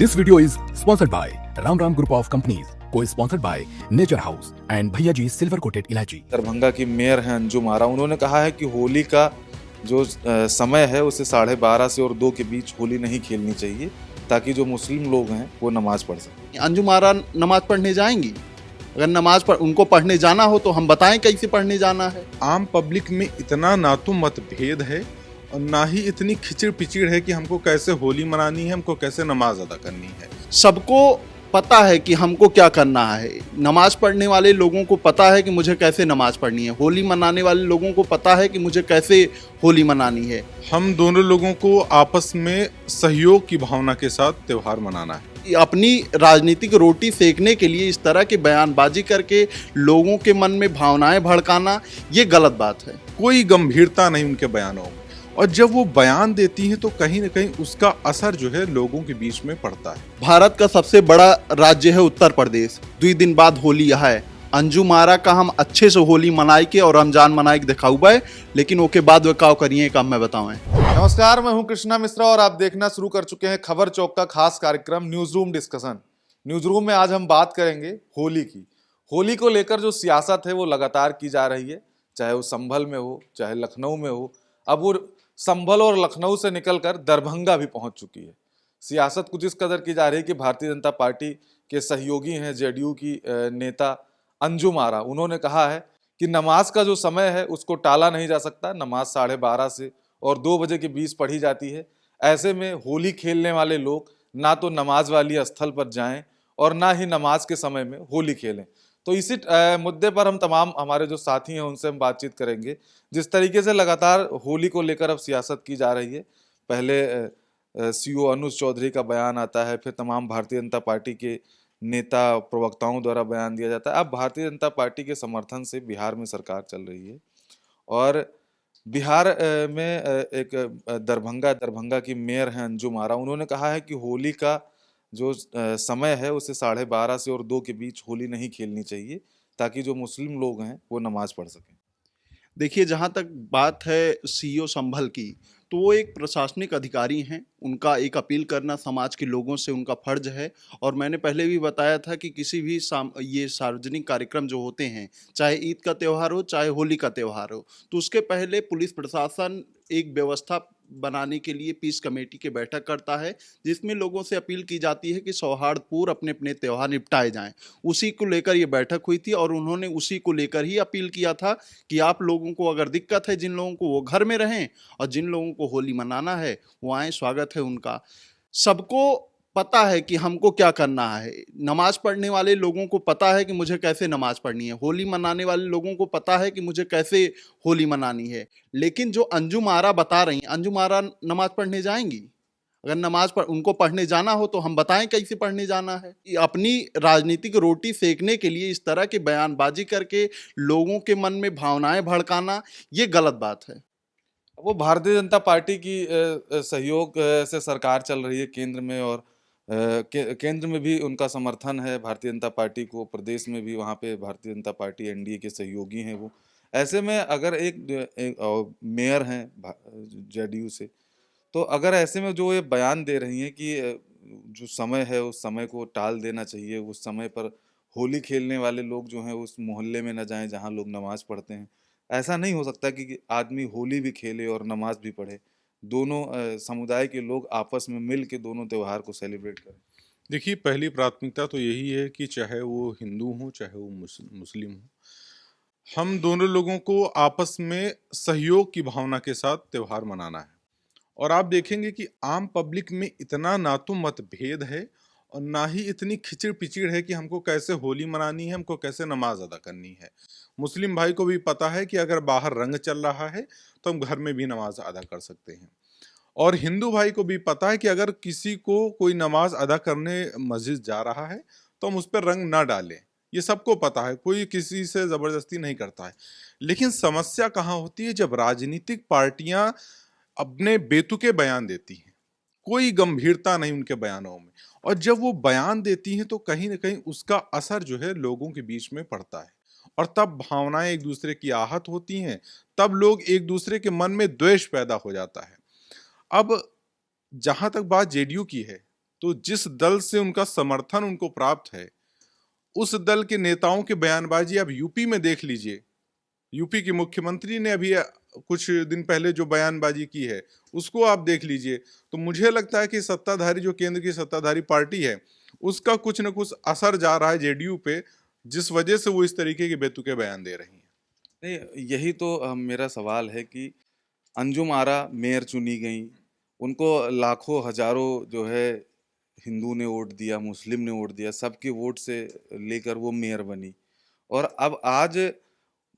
This video is sponsored by Ram Ram Group of Companies, co-sponsored by Nature House and भैया G silver coated इलायची। दरभंगा की mayor हैं अंजुम आरा, उन्होंने कहा है कि होली का जो समय है उसे 12:30 से और 2 के बीच होली नहीं खेलनी चाहिए ताकि जो मुस्लिम लोग हैं वो नमाज पढ़ सकें। अंजुम आरा नमाज पढ़ने जाएंगी? अगर उनको पढ़ने जाना हो तो हम बताएं कैसे पढ़ने जाना है। आम पब्लिक में इतना ना तो मतभेद है और ना ही इतनी खिचड़ पिचड़ है कि हमको कैसे होली मनानी है, हमको कैसे नमाज अदा करनी है। सबको पता है कि हमको क्या करना है। नमाज पढ़ने वाले लोगों को पता है कि मुझे कैसे नमाज पढ़नी है। होली मनाने वाले लोगों को पता है कि मुझे कैसे होली मनानी है। हम दोनों लोगों को आपस में सहयोग की भावना के साथ त्योहार मनाना है। अपनी राजनीतिक रोटी सेकने के लिए इस तरह की बयानबाजी करके लोगों के मन में भावनाएं भड़काना, ये गलत बात है। कोई गंभीरता नहीं उनके बयानों में, और जब वो बयान देती हैं तो कहीं ना कहीं उसका असर जो है लोगों के बीच में पड़ता है। भारत का सबसे बड़ा राज्य है उत्तर प्रदेश। 2 दिन बाद होली है। अंजुम आरा का हम अच्छे से होली मनाई के और रमजान मनाई के दिखाऊ है, लेकिन ओके बाद वे काव करिए काम मैं बताऊँ। नमस्कार, मैं हूं कृष्णा मिश्रा और आप देखना शुरू कर चुके हैं खबर चौक का खास कार्यक्रम news room discussion. News room में आज हम बात करेंगे होली की। होली को लेकर जो सियासत है वो लगातार की जा रही है, चाहे वो संभल में हो चाहे लखनऊ में हो। अब वो संभल और लखनऊ से निकलकर दरभंगा भी पहुंच चुकी है। सियासत कुछ इस कदर की जा रही है कि भारतीय जनता पार्टी के सहयोगी हैं जेडीयू की नेता अंजुम आरा, उन्होंने कहा है कि नमाज का जो समय है उसको टाला नहीं जा सकता। नमाज 12:30 से और 2 बजे के बीच पढ़ी जाती है। ऐसे में होली खेलने वाले लोग ना तो नमाज वाली स्थल पर जाएं और ना ही नमाज के समय में होली खेलें। तो इसी मुद्दे पर हम तमाम हमारे जो साथी हैं उनसे हम बातचीत करेंगे। जिस तरीके से लगातार होली को लेकर अब सियासत की जा रही है, पहले सीओ अनुज चौधरी का बयान आता है, फिर तमाम भारतीय जनता पार्टी के नेता प्रवक्ताओं द्वारा बयान दिया जाता है। अब भारतीय जनता पार्टी के समर्थन से बिहार में सरकार चल रही है और बिहार में एक दरभंगा की मेयर हैं अंजुम आरा, उन्होंने कहा है कि होली का जो समय है उसे 12:30 से और 2 के बीच होली नहीं खेलनी चाहिए ताकि जो मुस्लिम लोग हैं वो नमाज पढ़ सकें। देखिए, जहाँ तक बात है सीईओ संभल की, तो वो एक प्रशासनिक अधिकारी हैं। उनका एक अपील करना समाज के लोगों से उनका फर्ज है। और मैंने पहले भी बताया था कि किसी भी ये सार्वजनिक कार्यक्रम जो होते हैं, चाहे ईद का त्यौहार हो चाहे होली का त्यौहार हो, तो उसके पहले पुलिस प्रशासन एक व्यवस्था बनाने के लिए पीस कमेटी की बैठक करता है, जिसमें लोगों से अपील की जाती है कि सौहार्दपूर्ण अपने अपने त्यौहार निपटाए जाएं। उसी को लेकर ये बैठक हुई थी और उन्होंने उसी को लेकर ही अपील किया था कि आप लोगों को अगर दिक्कत है, जिन लोगों को वो घर में रहें, और जिन लोगों को होली मनाना है वो आएँ, स्वागत है उनका। सबको पता है कि हमको क्या करना है। नमाज पढ़ने वाले लोगों को पता है कि मुझे कैसे नमाज पढ़नी है। होली मनाने वाले लोगों को पता है कि मुझे कैसे होली मनानी है। लेकिन जो अंजुम आरा बता रही हैं, अंजुम आरा नमाज पढ़ने जाएंगी? अगर उनको पढ़ने जाना हो तो हम बताएं कैसे पढ़ने जाना है। अपनी राजनीतिक रोटी सेकने के लिए इस तरह की बयानबाजी करके लोगों के मन में भावनाएं भड़काना, ये गलत बात है। वो भारतीय जनता पार्टी की सहयोग से सरकार चल रही है केंद्र में, और केंद्र में भी उनका समर्थन है भारतीय जनता पार्टी को, प्रदेश में भी वहाँ पे भारतीय जनता पार्टी एनडीए के सहयोगी हैं वो। ऐसे में अगर एक मेयर हैं जेडीयू से, तो अगर ऐसे में जो ये बयान दे रही हैं कि जो समय है उस समय को टाल देना चाहिए, उस समय पर होली खेलने वाले लोग जो हैं उस मोहल्ले में न जाएं जहाँ लोग नमाज पढ़ते हैं। ऐसा नहीं हो सकता कि आदमी होली भी खेले और नमाज भी पढ़े। दोनों समुदाय के लोग आपस में मिल के दोनों त्यौहार को सेलिब्रेट करें। देखिए, पहली प्राथमिकता तो यही है कि चाहे वो हिंदू हो चाहे वो मुस्लिम हो, हम दोनों लोगों को आपस में सहयोग की भावना के साथ त्योहार मनाना है। और आप देखेंगे कि आम पब्लिक में इतना ना तो मतभेद है और ना ही इतनी खिचड़ पिचड़ है कि हमको कैसे होली मनानी है, हमको कैसे नमाज अदा करनी है। मुस्लिम भाई को भी पता है कि अगर बाहर रंग चल रहा है तो हम घर में भी नमाज अदा कर सकते हैं। और हिंदू भाई को भी पता है कि अगर किसी को कोई नमाज अदा करने मस्जिद जा रहा है तो हम उस पर रंग ना डालें। ये सबको पता है, कोई किसी से ज़बरदस्ती नहीं करता है। लेकिन समस्या कहाँ होती है? जब राजनीतिक पार्टियां अपने बेतुके बयान देती हैं, कोई गंभीरता नहीं उनके बयानों में, और जब वो बयान देती हैं तो कहीं ना कहीं उसका असर जो है लोगों के बीच में पड़ता है, और तब भावनाएं एक दूसरे की आहत होती हैं, तब लोग एक दूसरे के मन में द्वेष पैदा हो जाता है। अब जहां तक बात जेडीयू की है, तो जिस दल से उनका समर्थन उनको प्राप्त है, उस दल के नेताओं की बयानबाजी आप यूपी में देख लीजिए। यूपी के मुख्यमंत्री ने अभी कुछ दिन पहले जो बयानबाजी की है उसको आप देख लीजिए। तो मुझे लगता है कि सत्ताधारी, जो केंद्र की सत्ताधारी पार्टी है, उसका कुछ न कुछ असर जा रहा है जेडीयू पे, जिस वजह से वो इस तरीके के बेतुके बयान दे रही हैं। नहीं, यही तो मेरा सवाल है कि अंजुम आरा मेयर चुनी गई, उनको लाखों हजारों जो है हिंदू ने वोट दिया, मुस्लिम ने वोट दिया, सबके वोट से लेकर वो मेयर बनी। और अब आज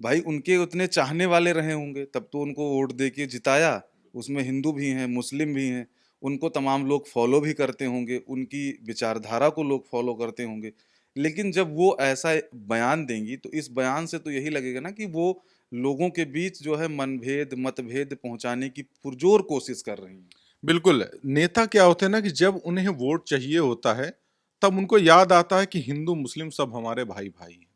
भाई उनके उतने चाहने वाले रहे होंगे, तब तो उनको वोट दे के जिताया। उसमें हिंदू भी हैं, मुस्लिम भी हैं, उनको तमाम लोग फॉलो भी करते होंगे, उनकी विचारधारा को लोग फॉलो करते होंगे। लेकिन जब वो ऐसा बयान देंगी तो इस बयान से तो यही लगेगा ना कि वो लोगों के बीच जो है मनभेद, मतभेद पहुंचाने की पुरजोर कोशिश कर रही हैं। बिल्कुल, नेता क्या होते हैं ना कि जब उन्हें वोट चाहिए होता है, तब उनको याद आता है कि हिंदू मुस्लिम सब हमारे भाई भाई हैं।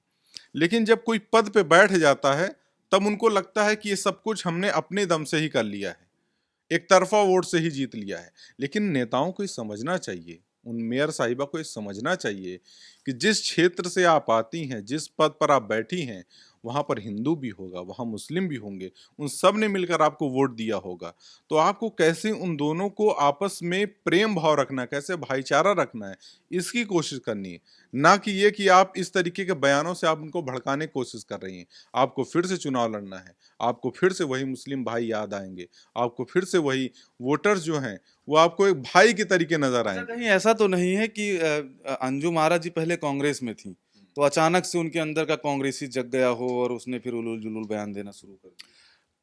लेकिन जब कोई पद पे बैठ जाता है, तब उनको लगता है कि ये सब कुछ हमने अपने दम से ही कर लिया है, एक तरफा वोट से ही जीत लिया है। लेकिन नेताओं को ये समझना चाहिए, उन मेयर साहिबा को ये समझना चाहिए कि जिस क्षेत्र से आप आती हैं, जिस पद पर आप बैठी हैं, वहाँ पर हिंदू भी होगा, वहाँ मुस्लिम भी होंगे, उन सब ने मिलकर आपको वोट दिया होगा। तो आपको कैसे उन दोनों को आपस में प्रेम भाव रखना है, कैसे भाईचारा रखना है, इसकी कोशिश करनी है। ना कि ये कि आप इस तरीके के बयानों से आप उनको भड़काने की कोशिश कर रही हैं। आपको फिर से चुनाव लड़ना है, आपको फिर से वही मुस्लिम भाई याद आएंगे, आपको फिर से वही वोटर्स जो हैं वो आपको एक भाई के तरीके नजर आएंगे। कहीं ऐसा तो नहीं है कि अंजुम आरा जी पहले कांग्रेस में थी, तो अचानक से उनके अंदर का कांग्रेसी जग गया हो और उसने फिर उलूल जुलूल बयान देना शुरू कर दिया?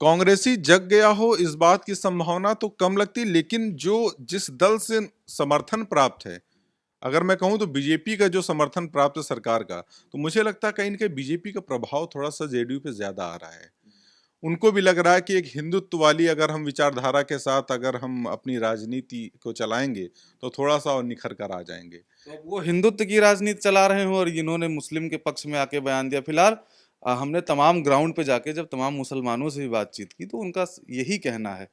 कांग्रेसी जग गया हो, इस बात की संभावना तो कम लगती, लेकिन जो जिस दल से समर्थन प्राप्त है, अगर मैं कहूं तो बीजेपी का जो समर्थन प्राप्त है सरकार का, तो मुझे लगता है कहीं ना कहीं बीजेपी का प्रभाव थोड़ा सा जेडीयू पे ज्यादा आ रहा है। उनको भी लग रहा है कि एक हिंदुत्व वाली अगर हम विचारधारा के साथ अगर हम अपनी राजनीति को चलाएंगे तो थोड़ा सा और निखर कर आ जाएंगे। तो अब वो हिंदुत्व की राजनीति चला रहे हो और इन्होंने मुस्लिम के पक्ष में आके बयान दिया। फिलहाल हमने तमाम ग्राउंड पे जाके जब तमाम मुसलमानों से भी बातचीत की तो उनका यही कहना है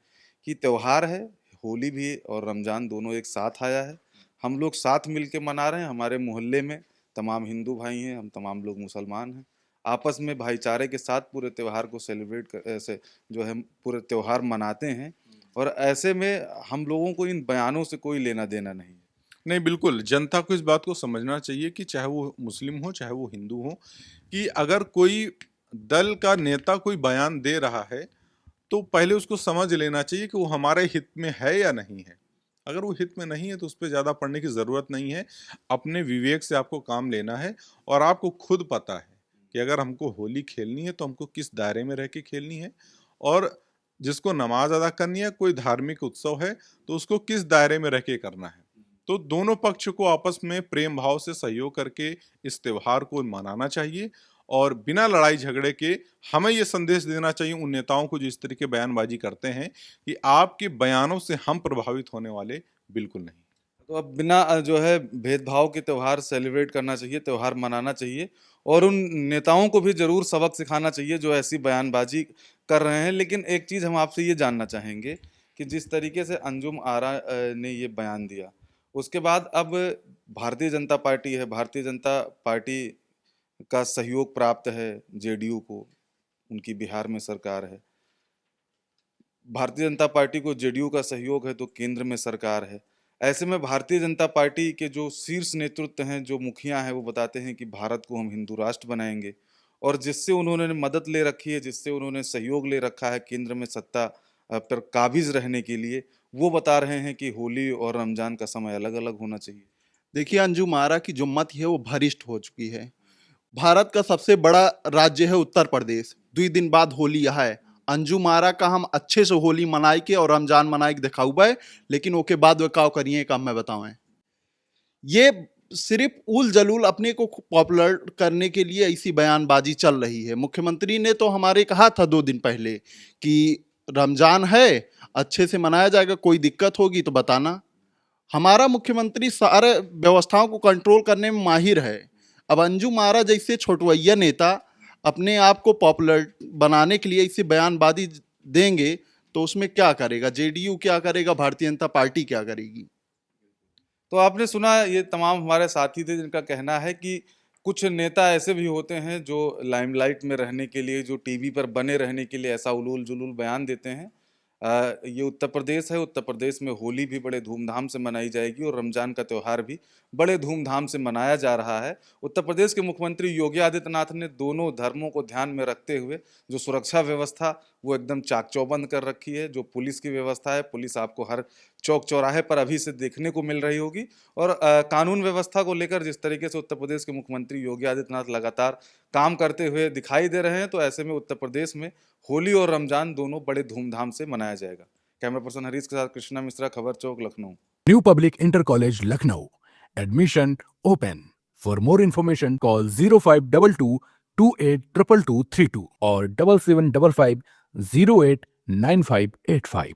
कि त्योहार है, होली भी और रमजान दोनों एक साथ आया है, हम लोग साथ मिल के मना रहे हैं। हमारे मोहल्ले में तमाम हिंदू भाई हैं, हम तमाम लोग मुसलमान हैं, आपस में भाईचारे के साथ पूरे त्यौहार को सेलिब्रेट कर ऐसे जो है पूरे त्यौहार मनाते हैं। और ऐसे में हम लोगों को इन बयानों से कोई लेना देना नहीं है। नहीं, बिल्कुल जनता को इस बात को समझना चाहिए कि चाहे वो मुस्लिम हो चाहे वो हिंदू हो, कि अगर कोई दल का नेता कोई बयान दे रहा है तो पहले उसको समझ लेना चाहिए कि वो हमारे हित में है या नहीं है। अगर वो हित में नहीं है तो उस पर ज़्यादा पढ़ने की ज़रूरत नहीं है। अपने विवेक से आपको काम लेना है और आपको खुद पता है कि अगर हमको होली खेलनी है तो हमको किस दायरे में रह के खेलनी है, और जिसको नमाज अदा करनी है, कोई धार्मिक उत्सव है तो उसको किस दायरे में रह के करना है। तो दोनों पक्ष को आपस में प्रेम भाव से सहयोग करके इस त्यौहार को मनाना चाहिए और बिना लड़ाई झगड़े के हमें ये संदेश देना चाहिए उन नेताओं को जो इस तरीके बयानबाजी करते हैं कि आपके बयानों से हम प्रभावित होने वाले बिल्कुल नहीं। तो अब बिना जो है भेदभाव के त्यौहार सेलिब्रेट करना चाहिए, त्यौहार मनाना चाहिए और उन नेताओं को भी जरूर सबक सिखाना चाहिए जो ऐसी बयानबाजी कर रहे हैं। लेकिन एक चीज़ हम आपसे ये जानना चाहेंगे कि जिस तरीके से अंजुम आरा ने ये बयान दिया, उसके बाद अब भारतीय जनता पार्टी है, भारतीय जनता पार्टी का सहयोग प्राप्त है जेडीयू को, उनकी बिहार में सरकार है। भारतीय जनता पार्टी को जेडीयू का सहयोग है तो केंद्र में सरकार है। ऐसे में भारतीय जनता पार्टी के जो शीर्ष नेतृत्व हैं, जो मुखिया हैं, वो बताते हैं कि भारत को हम हिंदू राष्ट्र बनाएंगे, और जिससे उन्होंने मदद ले रखी है, जिससे उन्होंने सहयोग ले रखा है केंद्र में सत्ता पर काबिज रहने के लिए, वो बता रहे हैं कि होली और रमजान का समय अलग अलग होना चाहिए। देखिए, अंजुम आरा की जो मत है वो भरिष्ठ हो चुकी है। भारत का सबसे बड़ा राज्य है उत्तर प्रदेश, 2 दिन बाद होली यहाँ है। अंजुम आरा का हम अच्छे से होली मनाई के और रमजान मनाई के दिखाऊ है, लेकिन ओके बाद वे काव करिए काम मैं बताऊं। ये सिर्फ उल जलूल अपने को पॉपुलर करने के लिए ऐसी बयानबाजी चल रही है। मुख्यमंत्री ने तो हमारे कहा था 2 दिन पहले कि रमजान है, अच्छे से मनाया जाएगा, कोई दिक्कत होगी तो बताना। हमारा मुख्यमंत्री सारे व्यवस्थाओं को कंट्रोल करने में माहिर है। अब अंजुम आरा जैसे छोटवैया नेता अपने आप को पॉपुलर बनाने के लिए इसे बयानबाजी देंगे तो उसमें क्या करेगा जेडीयू, क्या करेगा भारतीय जनता पार्टी, क्या करेगी? तो आपने सुना, ये तमाम हमारे साथी थे जिनका कहना है कि कुछ नेता ऐसे भी होते हैं जो लाइमलाइट में रहने के लिए, जो टीवी पर बने रहने के लिए ऐसा उलूल जुलूल बयान देते हैं। ये उत्तर प्रदेश है, उत्तर प्रदेश में होली भी बड़े धूमधाम से मनाई जाएगी और रमजान का त्यौहार भी बड़े धूमधाम से मनाया जा रहा है। उत्तर प्रदेश के मुख्यमंत्री योगी आदित्यनाथ ने दोनों धर्मों को ध्यान में रखते हुए जो सुरक्षा व्यवस्था वो एकदम चाक चौबंद कर रखी है। जो पुलिस की व्यवस्था है, पुलिस आपको हर चौक चौराहे पर अभी से देखने को मिल रही होगी। और कानून व्यवस्था को लेकर जिस तरीके से उत्तर प्रदेश के मुख्यमंत्री योगी आदित्यनाथ लगातार काम करते हुए दिखाई दे रहे हैं, तो ऐसे में उत्तर प्रदेश में होली और रमजान दोनों बड़े धूमधाम से मनाया जाएगा। कैमरा पर्सन हरीश के साथ कृष्णा मिश्रा, खबर चौक, Lucknow. New Public Inter College, Lucknow. Admission open. For more information, call 0522 282232 or 7755 089585.